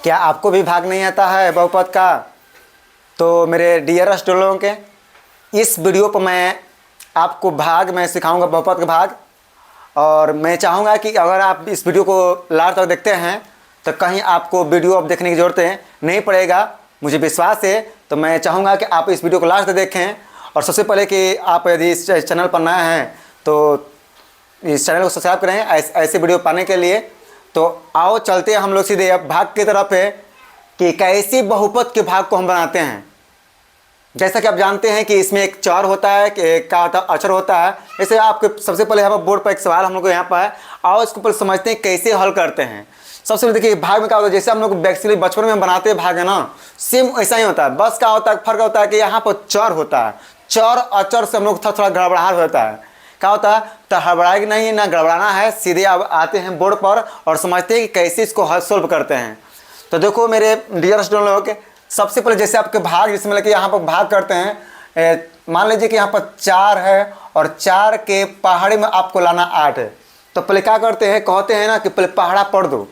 क्या आपको भी भाग नहीं आता है बहुपद का? तो मेरे डियर स्टूडेंटों के इस वीडियो पर मैं आपको भाग मैं सिखाऊंगा बहुपद का भाग। और मैं चाहूँगा कि अगर आप इस वीडियो को लास्ट तक देखते हैं तो कहीं आपको वीडियो अब देखने की ज़रूरत नहीं पड़ेगा, मुझे विश्वास है। तो मैं चाहूँगा कि आप इस वीडियो को लास्ट तक देखें। और सबसे पहले कि आप यदि इस चैनल पर नए हैं तो इस चैनल को सब्सक्राइब करें ऐसे वीडियो पाने के लिए। तो आओ चलते हैं हम लोग सीधे अब भाग की तरफ है कि कैसे बहुपद के भाग को हम बनाते हैं। जैसा कि आप जानते हैं कि इसमें एक चर होता है कि एक का होता है अचर होता है। जैसे आपके सबसे पहले यहाँ पर बोर्ड पर एक सवाल हम लोग को यहाँ पर है, आओ इसके ऊपर समझते हैं कैसे हल करते हैं। सबसे पहले देखिए भाग में क्या होता है, जैसे हम लोग बेसिकली बचपन में बनाते हैं भाग है ना, सेम ऐसा ही होता है। बस क्या होता है, फर्क होता है कि यहाँ पर चर होता है, चर अचर से हम लोग थोड़ा गड़बड़ाहट होता है। क्या होता है, तो हड़बड़ाएगी नहीं ना गड़बड़ाना है, सीधे अब आते हैं बोर्ड पर और समझते हैं कि कैसे इसको हल सोल्व करते हैं। तो देखो मेरे डियर स्टूडेंट लोग, सबसे पहले जैसे आपके भाग जिसमें लगे यहाँ पर भाग करते हैं, मान लीजिए कि यहाँ पर 4 है और 4 के पहाड़ी में आपको लाना 8 है। तो पहले क्या करते हैं, कहते हैं ना कि पहले पहाड़ा पढ़ दो,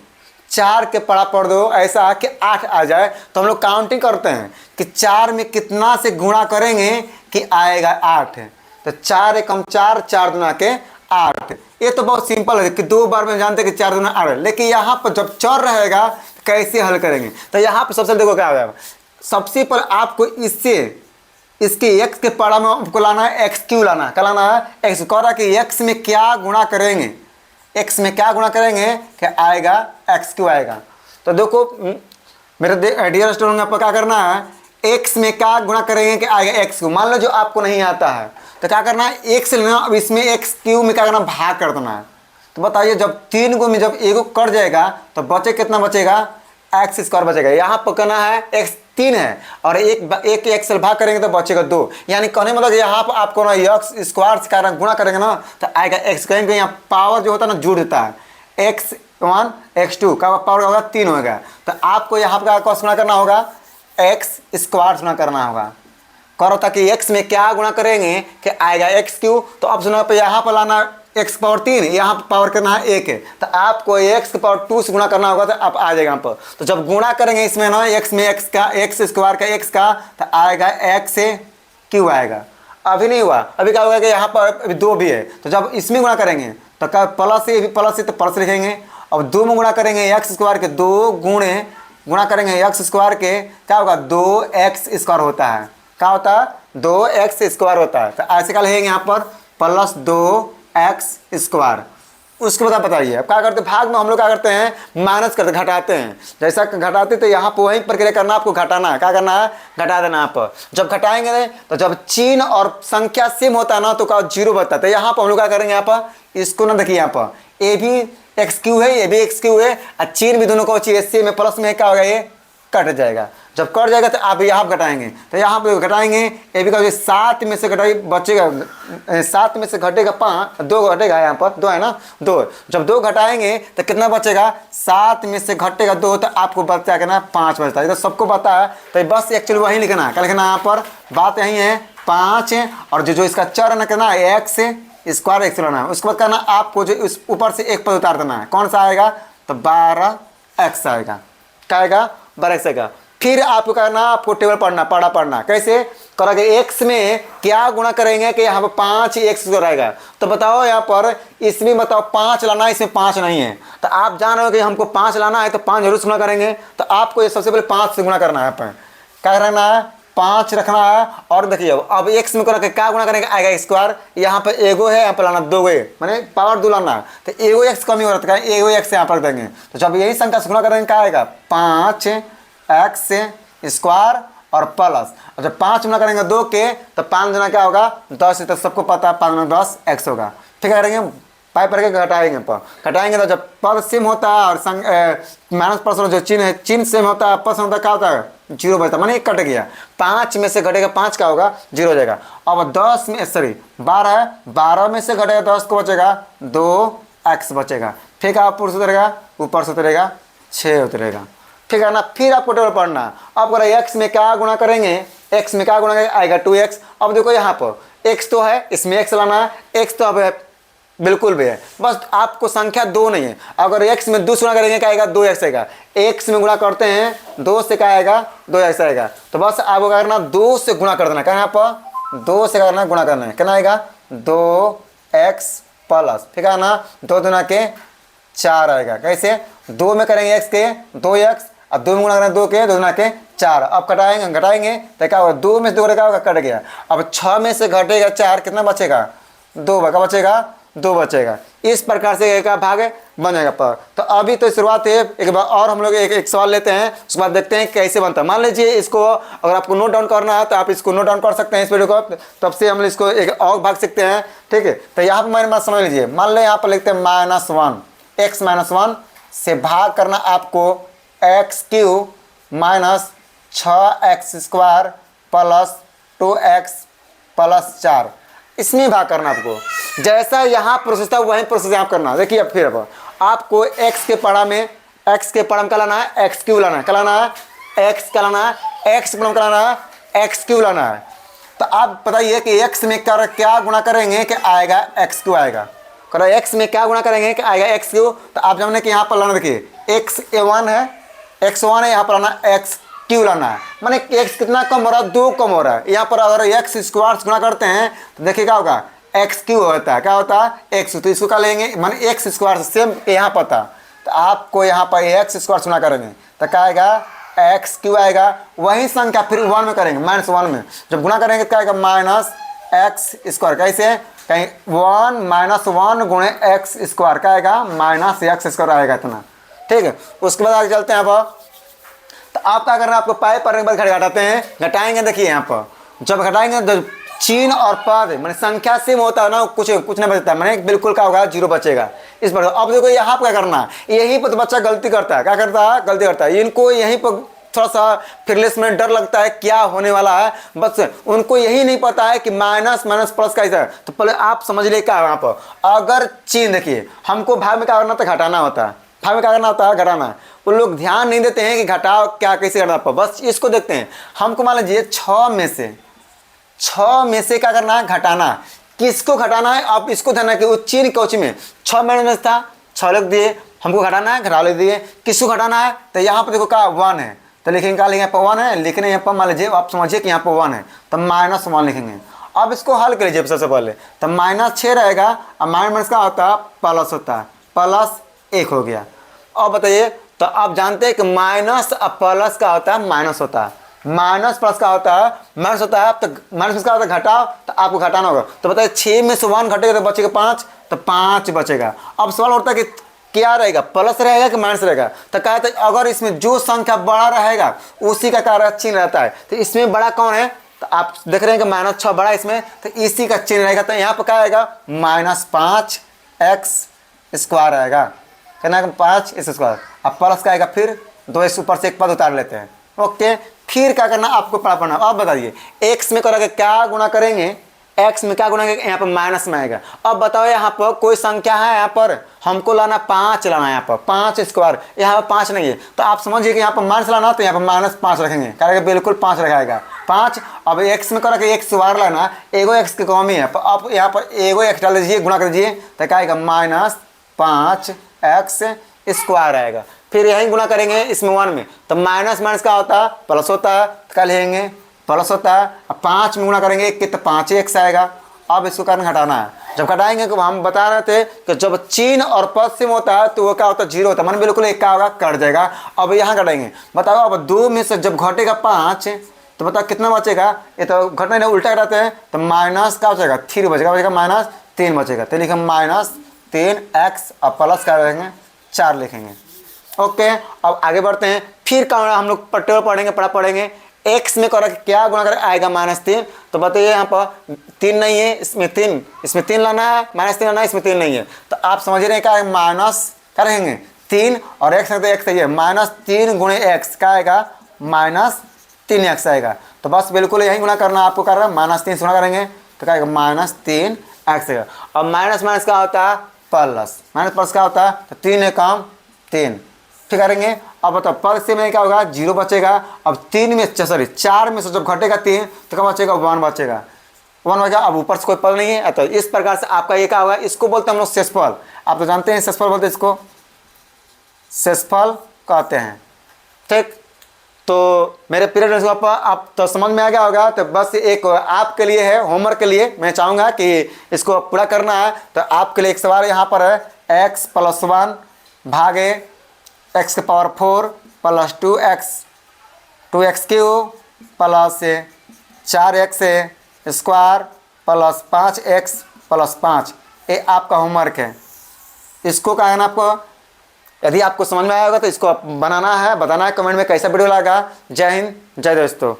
4 के पढ़ा पढ़ दो ऐसा कि 8 आ जाए। तो हम लोग काउंटिंग करते हैं कि 4 में कितना से गुणा करेंगे कि आएगा 8। तो 4 एकम 4, 4 दूना के 8। ये तो बहुत सिंपल है कि 2 बार में जानते हैं कि 4 दूना 8। लेकिन यहाँ पर जब चर रहेगा कैसे हल करेंगे, तो यहाँ पर सबसे देखो क्या होगा। सबसे पहले आपको इसके x के पढ़ा में आपको लाना है एक्स क्यू लाना है। क्या लाना है, एक्स। कह रहा कि x में क्या गुणा करेंगे, x में क्या गुणा करेंगे कि आएगा एक्स क्यू आएगा। तो देखो मेरे डियर स्टूडेंट आपको क्या करना है, x में क्या गुणा करेंगे कि आएगा एक्स क्यू। मान लो जो आपको नहीं आता है तो क्या करना है, एक से लेना, अब इसमें एक्स क्यू में क्या करना, भाग कर देना है। तो बताइए जब 3 को में जब एक कट जाएगा तो बचे कितना बचेगा, एक्स स्क्वायर बचेगा। यहाँ पर कहना है x 3 है और एक एक्स से भाग करेंगे तो बचेगा 2। यानी कहने मतलब यहाँ पर आपको ना एक्स स्क्वायर से कारण गुणा करेंगे ना तो आएगा एक्स। कहेंगे यहाँ पावर जो होता है ना जुड़ देता है, x1 x2 का पावर होगा 3 होगा। तो आपको यहाँ पर गुणा करना होगा, एक्स स्क्वायर गुणा करना होगा। करो ताकि x में क्या गुणा करेंगे कि आएगा एक्स क्यू। तो ऑप्शन पे यहाँ पर लाना x पावर 3, यहाँ पर पावर करना है 1 है। तो आपको x पावर 2 से गुणा करना होगा तो आप आ जाएगा यहाँ पर। तो जब गुणा करेंगे इसमें ना x में x का, एक्स स्क्वायर का x का, तो आएगा x से क्यू आएगा। अभी नहीं हुआ, अभी क्या होगा कि यहाँ पर अभी 2 भी है। तो जब इसमें गुणा करेंगे तो क्या प्लस से प्लस से तो प्लस लिखेंगे। अब 2 में गुणा करेंगे एक्स स्क्वायर के, 2 गुणा करेंगे एक्स स्क्वायर के, क्या होगा 2x स्क्वायर होता है। क्या होता है, 2x स्क्वायर होता है। तो ऐसे क्या लिखेंगे यहाँ पर प्लस 2x स्क्वायर। उसके बाद बताइए अब क्या करते हैं, भाग में हम लोग क्या करते हैं, माइनस करते घटाते हैं। जैसा घटाते तो यहाँ पर वही प्रक्रिया करना, आपको घटाना है। क्या करना है, घटा देना। आप जब घटाएंगे तो जब चिन्ह और संख्या सेम होता है ना तो क्या 0 बचता है। तो यहाँ पर हम लोग क्या करेंगे, यहाँ पर इसको ना देखिए, यहाँ पर ए भी एक्स क्यू है, ये भी एक्स क्यू है और चिन्ह भी दोनों को सेम में प्लस में क्या होगा, ये कट जाएगा। जब कट जाएगा तो आप यहाँ पर घटाएंगे, तो यहाँ पर घटाएंगे ए भी का 7 में से घटाई बचेगा, 7 में से घटेगा 5, 2 घटेगा, यहाँ पर 2 है ना, 2। जब 2 घटाएंगे तो कितना बचेगा, 7 में से घटेगा 2 तो आपको बचा करना 5 बचता है। तो सबको पता है, तो बस एक्चुअली वही लिखना है। क्या लिखना है यहाँ पर, बात यही है 5 है। और जो इसका चर न करना है एक्स स्क्वायर एक्स लाना है। उसके बाद करना आपको जो इस ऊपर से एक पद उतार देना है। कौन सा आएगा, तो 12x आएगा। क्या आएगा, 12x आएगा। फिर आपको करना, आपको टेबल पढ़ना कैसे करोगे, x में क्या गुणा करेंगे कि यहाँ पर 5x रहेगा। तो बताओ यहाँ पर इसमें बताओ 5 लाना है, इसमें 5 नहीं है। तो आप जान रहे हो कि हमको 5 लाना है तो 5 जरूर से गुणा करेंगे। तो आपको ये सबसे पहले 5 से गुणा करना है। पर क्या करना है, 5 रखना है। और देखिए अब x में करके क्या गुणा करेंगे, आएगा स्क्वायर। यहाँ पर एगो है, यहाँ पर लाना 2 है, मैंने पावर 2 लाना है। तो एगो x कमी हो रहा है, एगो x यहाँ पर देंगे। तो जब यही संख्या से गुणा करेंगे क्या आएगा, 5x स्क्वायर और प्लस। और जब 5 गुना करेंगे 2 के तो 5 गुना क्या होगा, 10। तो सबको पता है 5 गुना 10 x होगा। ठीक है, करेंगे पाई पर के घटाएंगे, घटाएंगे तो जब पद सेम होता है और माइनस प्लस जो चिन्ह सेम होता है, प्लस होता है, क्या होता है 0 बचता है, माने 1 कट गया। 5 में से घटेगा 5 का होगा 0 हो जाएगा। अब 10 में 12 है, 12 में से घटेगा 10 को बचेगा 2x बचेगा। ठीक है, ऊपर से उतरेगा, ऊपर से उतरेगा 6 उतरेगा। ठीक है ना। फिर आपको टेबल पढ़ना, अब अगर x में क्या गुणा करेंगे, x में क्या गुणा करेंगे, आएगा 2x। अब देखो यहाँ पर x तो है, इसमें x लाना है, x तो अब बिल्कुल भी है, बस आपको संख्या 2 नहीं है। अगर x में 2 से गुणा करेंगे क्या आएगा, 2x आएगा। x में गुणा करते हैं 2 से क्या आएगा, 2x आएगा। तो बस आपको क्या करना, 2 से गुणा कर देना, क्या यहाँ पर 2 से करना, गुणा करना है, कितना आएगा 2x प्लस, ठीक है ना, 2 दुना के 4 आएगा। कैसे, 2 में करेंगे x के 2x, अब 2 में गुणा करेंगे 2 के 2 दुना के 4। अब घटाएंगे तो क्या होगा, 2 में से 2 क्या होगा, कट गया। अब 6 में से घटेगा 4, कितना बचेगा, 2 बचेगा, 2 बचेगा। इस प्रकार से का भाग बनेगा पर। तो अभी तो शुरुआत है, एक बार और हम लोग एक सवाल लेते हैं, उसके बाद देखते हैं कैसे बनता है। मान लीजिए इसको अगर आपको नोट डाउन करना है तो आप इसको नोट डाउन कर सकते हैं इस वीडियो को, तब से हम इसको एक और भाग सकते हैं, ठीक है। तो यहाँ पर मैंने बात समझ लीजिए, मान लो यहाँ पर लिखते हैं -1, x -1 से भाग करना आपको x³ minus 6x² plus 2x plus 4, इसमें भाग करना आपको। जैसा यहाँ प्रोसेस था वही प्रोसेस यहाँ करना। देखिए अब फिर अब आपको x के पड़ा में क्या लाना है, x³ लाना है, क्या लाना है, x क्या लाना है, x पड़ा में क्या लाना है, x³ लाना है। तो आप बताइए कि x में क्या गुणा करेंगे कि आएगा x³ आएगा, करो x में क्या गुणा करेंगे कि आएगा x³। तो आप जाने कि यहाँ पर लाना, देखिए x1 है, x1 है, यहाँ पर लाना x³ लाना है, माने x कितना कम हो रहा है, 2 कम हो रहा है। यहाँ पर अगर x² से गुणा करते हैं तो देखिए क्या होगा, x³ होता है, क्या होता है x। तो इसको क्या लेंगे, माने x² से सेम यहाँ पर था, तो आपको यहाँ पर x² से गुणा करेंगे तो क्या आएगा, x³ आएगा। वही संख्या फिर 1 में करेंगे, -1 में जब गुणा करेंगे तो क्या आएगा, -x²। कैसे, कहीं 1 -1 गुणे x² क्या आएगा, -x² आएगा इतना, ठीक है। उसके बाद आगे चलते हैं। अब तो आप क्या करना है, आपको पाई पढ़ने के बाद घटाते हैं, घटाएंगे। देखिए यहाँ पर जब घटाएंगे तो चिन्ह और पद मैंने संख्या सेम होता है ना, कुछ नहीं बचता, मैंने बिल्कुल क्या होगा, 0 बचेगा इस पर। अब देखो यहाँ पर क्या करना है, यहीं पर तो बच्चा गलती करता है, क्या करता है, गलती करता है। इनको यहीं पर थोड़ा सा फिरलेस में डर लगता है क्या होने वाला है, बस उनको यही नहीं पता है कि माइनस प्लस कैसा है। तो पहले आप समझ लिए क्या यहाँ पर, अगर चिन्ह देखिए हमको भाग में क्या करना था, घटाना होता है, भाग में क्या करना होता है, घटाना। वो लोग ध्यान नहीं देते हैं कि घटाओ क्या कैसे करना पर, बस इसको देखते हैं। हमको मान लीजिए 6 में से क्या करना है, घटाना। किसको घटाना है, आप इसको ध्यान रखिए, वो चिन्ह कोच में 6 में था, 6 लिख दिए, हमको घटाना है, घटा लिख दिए। किसको घटाना है, तो यहाँ पर देखो क्या 1 है, तो लिखेंगे क्या, लिखेंगे 1 है, लिखने यहाँ पर मान लीजिए आप समझिए कि यहाँ पर 1 है, तो -1 लिखेंगे। अब इसको हल कर लीजिए सबसे पहले, तो -6 रहेगा, और माइनस का होता है प्लस होता है, +1 हो गया। अब बताइए, तो आप जानते हैं कि माइनस और प्लस का होता है, माइनस होता है, माइनस प्लस का होता है, माइनस होता है। तो माइनस का होता है घटाओ, तो आपको घटाना होगा। तो बताइए 6 में से 1 घटेगा तो बचेगा 5, तो 5 बचेगा। अब सवाल उठता है कि क्या रहेगा, प्लस रहेगा कि माइनस रहेगा। तो कहते हैं अगर इसमें जो संख्या बड़ा रहेगा उसी का कार्य चिन्ह रहता है। तो इसमें बड़ा कौन है, तो आप देख रहे हैं कि -6 बड़ा इसमें, तो इसी का चिन्ह रहेगा। तो यहाँ पर क्या आएगा, -5x² आएगा, कहना 5x²। अब प्लस का आएगा, फिर 2x ऊपर से एक पद उतार लेते हैं, ओके। फिर क्या करना आपको पढ़ना। अब बताइए x में करोगे क्या गुणा करेंगे, x में क्या गुणा करेंगे, यहाँ पर माइनस में आएगा। अब बताओ यहाँ पर कोई संख्या है, यहाँ पर हमको लाना 5 लाना है, यहाँ पर 5², यहाँ पर 5 नहीं है। तो आप समझिए कि यहाँ पर माइनस लाना, तो यहाँ पर -5 रखेंगे, करेंगे बिल्कुल 5 रखाएगा 5। अब x में करोगे x² लाना, एगो x की कमी है, आप यहाँ पर एगो x डाल दीजिए, गुणा कर दीजिए, तो क्या आएगा, -5x² आएगा। फिर यही गुणा करेंगे इसमें 1 में, तो माइनस क्या होता है, प्लस होता है, तो क्या लेंगे, प्लस होता है। अब 5 में गुणा करेंगे कि तो 5x आएगा। अब इसको कारण घटाना है, जब घटाएंगे तो हम बता रहे थे कि जब चिन्ह और पद सेम होता है तो वो क्या होता है, 0 होता है, मन बिल्कुल एक क्या होगा, कट जाएगा। अब यहाँ घटाएंगे, बताओ अब 2 में से जब घटेगा 5 तो बताओ कितना बचेगा, ये तो घटना नहीं उल्टा कराते हैं, तो माइनस क्या बचेगा, 3 बचेगा, -3 बचेगा। तो लिखेंगे -3x, अब प्लस क्या रहेंगे, 4 लिखेंगे, ओके। अब आगे बढ़ते हैं। फिर क्या हम लोग पढ़ेंगे x में करो क्या गुणा कर आएगा, -3। तो बताइए यहाँ पर 3 नहीं है, इसमें 3 लाना है, -3 लाना है, इसमें 3 नहीं है। तो आप समझ रहे हैं क्या, माइनस क्या रहेंगे 3 और x है तो x है, -3 गुणे x क्या आएगा, -3x आएगा। तो बस बिल्कुल यही गुणा करना आपको कर रहा है, -3 से गुणा करेंगे तो क्या आएगा, -3x आएगा। अब माइनस क्या होता है, प्लस, प्लस क्या होता है, तो 3 है काम 3, ठीक करेंगे। अब बताओ पर से में क्या होगा, 0 बचेगा। अब 4 में से जब घटेगा 3 तो क्या बचेगा, 1 बचेगा। 1 हो गया। अब ऊपर से कोई पल नहीं है, तो इस प्रकार से आपका ये क्या होगा, इसको बोलते हैं हम लोग शेषफल। आप तो जानते हैं शेषफल बोलते हैं इसको, शेषफल कहते हैं। ठीक, तो मेरे पीरियड आप तो समझ में आ गया होगा। तो बस एक आपके लिए है, होमवर्क के लिए मैं चाहूँगा कि इसको पूरा करना है। तो आपके लिए एक सवाल यहाँ पर है, x + 1 भागे x⁴ + 2x³ plus 4x² plus 5x + 5। ये आपका होमवर्क है। इसको क्या है ना, आपको यदि आपको समझ में आया होगा तो इसको बनाना है, बताना है कमेंट में कैसा वीडियो लगा। जय हिंद, जय दोस्तों।